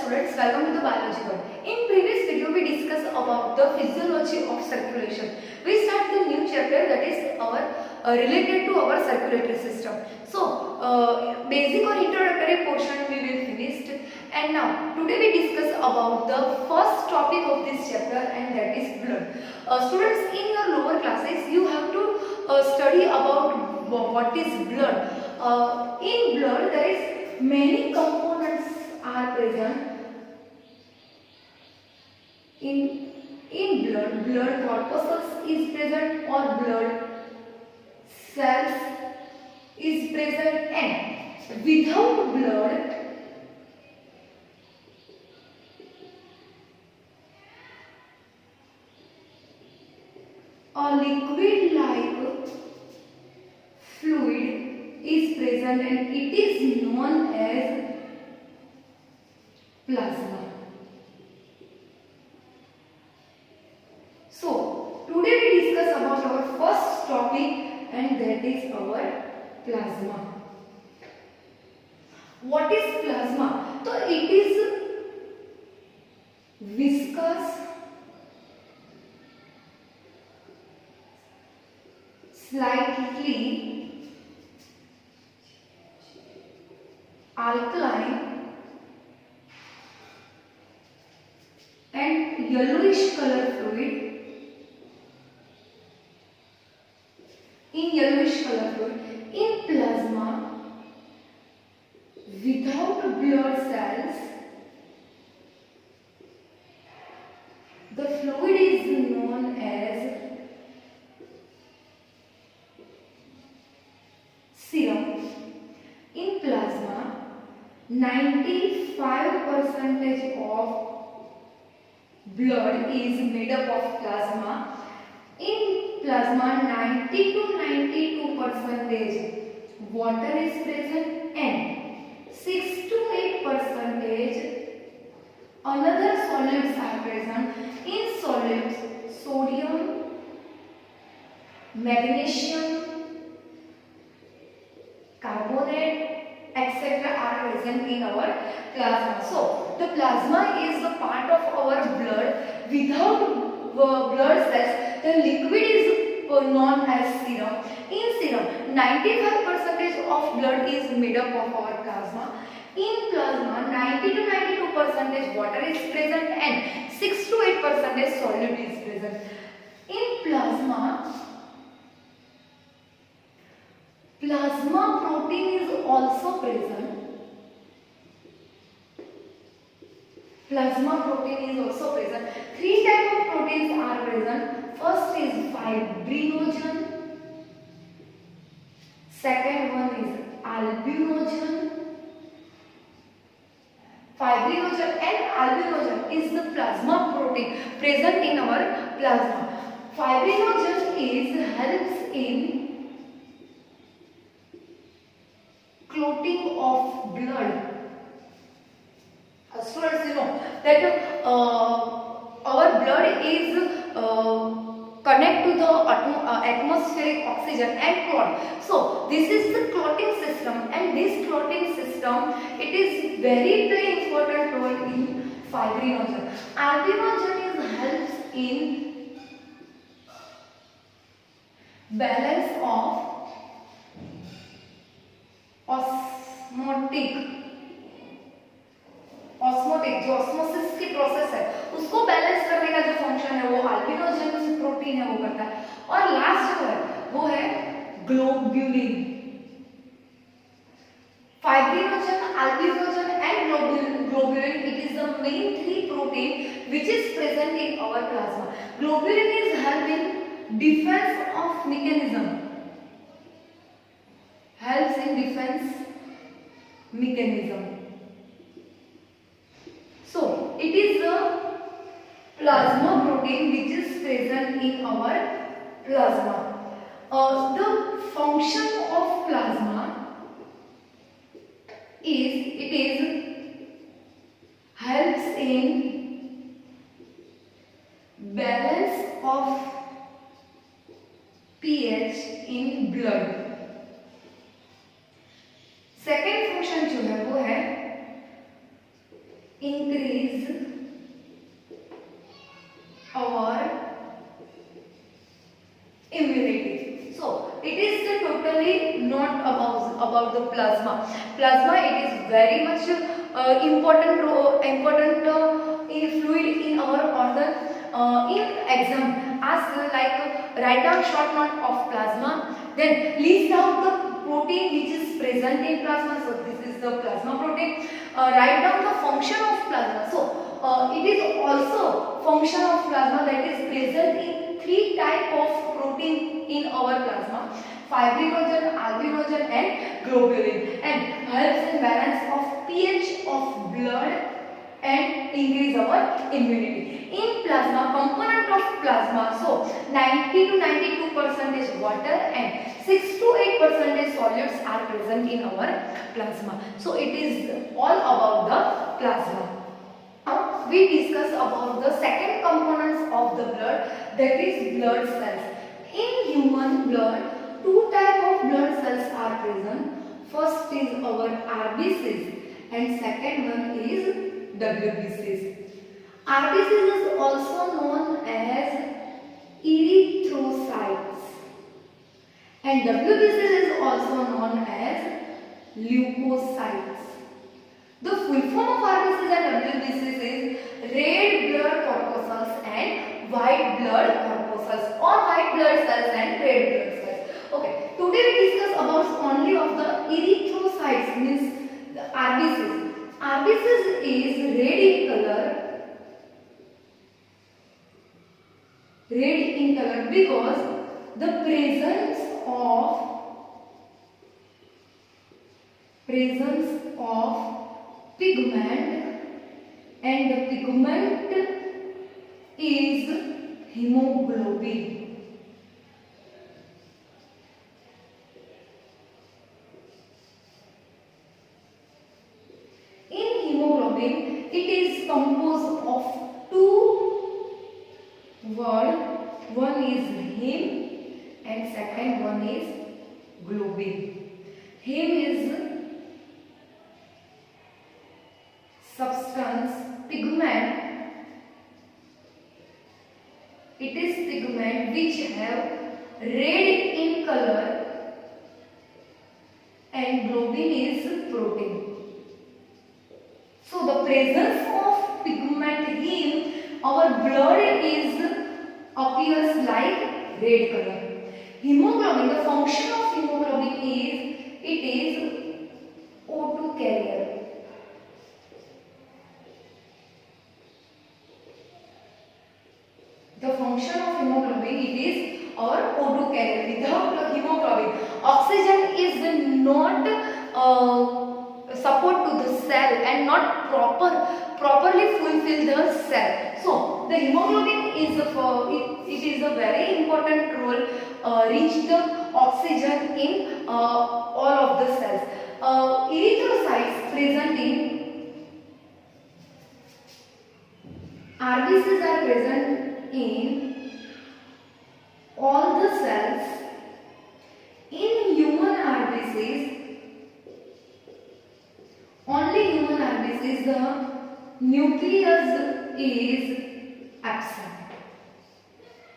students, welcome to the biology world. In previous video we discussed about the physiology of circulation. We start the new chapter that is our related to our circulatory system. So basic or introductory portion we will finished, and now today we discuss about the first topic of this chapter, and that is blood. Students, in your lower classes you have to study about what is blood. In blood there is many components are present. In blood corpuscles is present or blood cells is present, and without blood a liquid like fluid is present, and it is known as plasma. So today we discuss about our first topic, and that is our plasma. What is plasma? So it is viscous, slightly alkaline and yellowish color fluid. In plasma, without blood cells, the fluid is known as serum. In plasma, 95% of blood is made up of plasma. In plasma, 90 to 92% water is present, and 6 to 8% another solids are present. In solids, sodium, magnesium, carbonate, etc. are present in our plasma. So the plasma is the part of our blood. Without blood cells, the liquid is known as serum. In serum, 95% of blood is made up of our plasma. In plasma, 90 to 92% water is present, and 6 to 8% solid is present. In plasma protein is also present. Three types of proteins are present. First is fibrinogen. Second one is albuminogen. Fibrinogen and albuminogen is the plasma protein present in our plasma. Fibrinogen helps in clotting of blood. Students, you know that our blood is connect to the atmospheric oxygen and clot. So this is the clotting system, and this clotting system, it is very important role in fibrinogen. Albuminogen helps in balance of osmotic जो osmosis की process है उसको balance करने का जो function है वो अल्बिनोजेन protein है वो करता है. और लास्ट जो है वो है globulin. Fibrinogen, albinogen and globulin, it is the main three protein which is present in our plasma. Globulin is help in defense of mechanism. Helps in defense mechanism. So it is the plasma protein which is present in our plasma. The function of plasma is helps in balance of pH in blood. Second function जो है वो है increase the plasma. Plasma, it is very much important in fluid in our organ. In exam, ask write down short note of plasma. Then list out the protein which is present in plasma. So this is the plasma protein. Write down the function of plasma. So it is also function of plasma that is present in three type of protein in our plasma: fibrinogen, albinogen, and globulin, and helps in balance of pH of blood and increase our immunity. In plasma, component of plasma, so 90 to 92% water and 6 to 8% solids are present in our plasma. So it is all about the plasma. Now we discuss about the second components of the blood, that is blood cells. In human blood, two type of blood cells are present. First is our RBCs and second one is WBCs. RBCs is also known as erythrocytes and WBCs is also known as leukocytes. The full form of RBCs and WBCs is red blood corpuscles and white blood corpuscles, or white blood cells and red blood cells. Okay, today we discuss about only of the erythrocytes, means the RBCs. RBCs is red in color because the presence of pigment, and the pigment is hemoglobin. In hemoglobin, it is composed of two words. One is heme and second one is globin. Heme is substance, pigment. It is pigment which have red in color, and globin is protein. So the presence of pigment heme, our blood appears like red color. Hemoglobin, the function of hemoglobin is, it is O2 carrier. The function of hemoglobin, it is our O2 carrier. Without hemoglobin, oxygen is not support to the cell and not properly fulfill the cell. So the hemoglobin is it is a very important role reach the oxygen in all of the cells. Erythrocytes present in RBCs are present in all the cells. In human RBCs, only human RBCs, the nucleus is absent.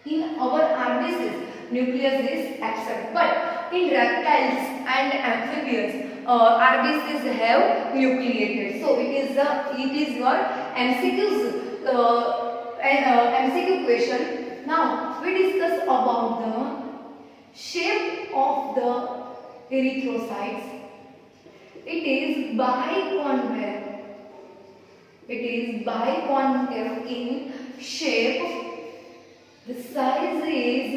In our RBCs, nucleus is absent, but in reptiles and amphibians, RBCs have nucleated. So it is your MCQ question. Now we discuss about the shape of the erythrocytes. It is biconcave. It is biconcave in shape. The size is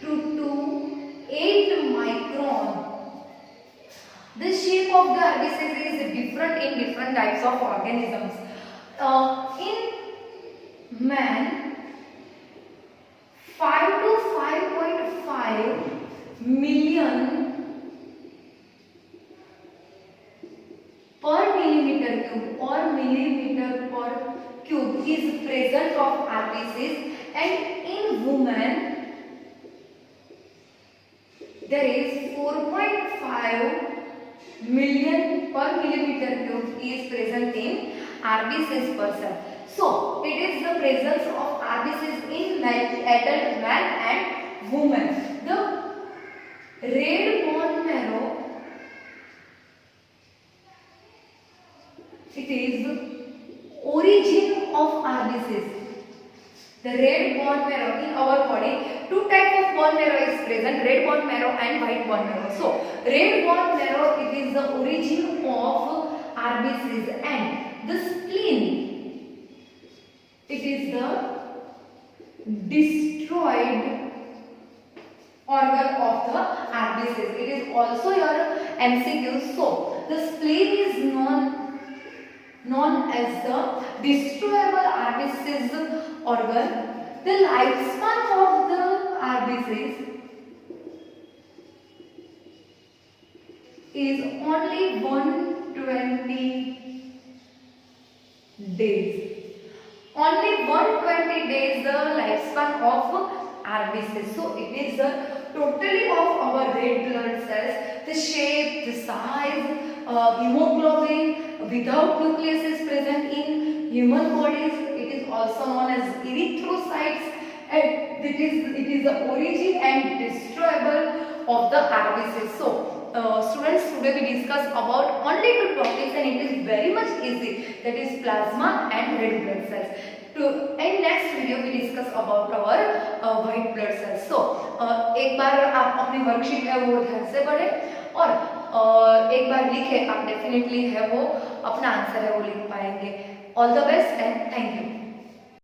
2 to 8 micron. The shape of the RBCs is different in different types of organisms. In man, 5 to 5.5 million per millimeter cube or millimeter per cube is present of RBCs, and in women there is 4.5 million per millimeter cube is present in RBCs per cell. So it is the presence of RBCs in adult man and woman. The red bone marrow it is origin of RBCs. The red bone marrow in our body, two type of bone marrow is present, red bone marrow and white bone marrow. So red bone marrow, it is the origin of RBCs, and the spleen, it is the destroyed organ of the RBCs. It is also your MCQ. So the spleen is known as the destroyable RBCs organ. The lifespan of the RBCs is only 120 days. Only 120 days the lifespan of RBCs. So it is the totally of our red blood cells, the shape, the size, hemoglobin without nucleus is present in human bodies. It is also known as erythrocytes, and it is the origin and destroyable of the RBCs. So students, today we discuss about only two topics, and it is very much easy, that is plasma and red blood cells. In next video we discuss about our white blood cells. So एक बार आप अपनी worksheet है वो ध्यान से पढ़ें, और एक बार लिखें, आप डेफिनेटली है वो अपना आंसर है वो लिख पाएंगे. All the best and thank you.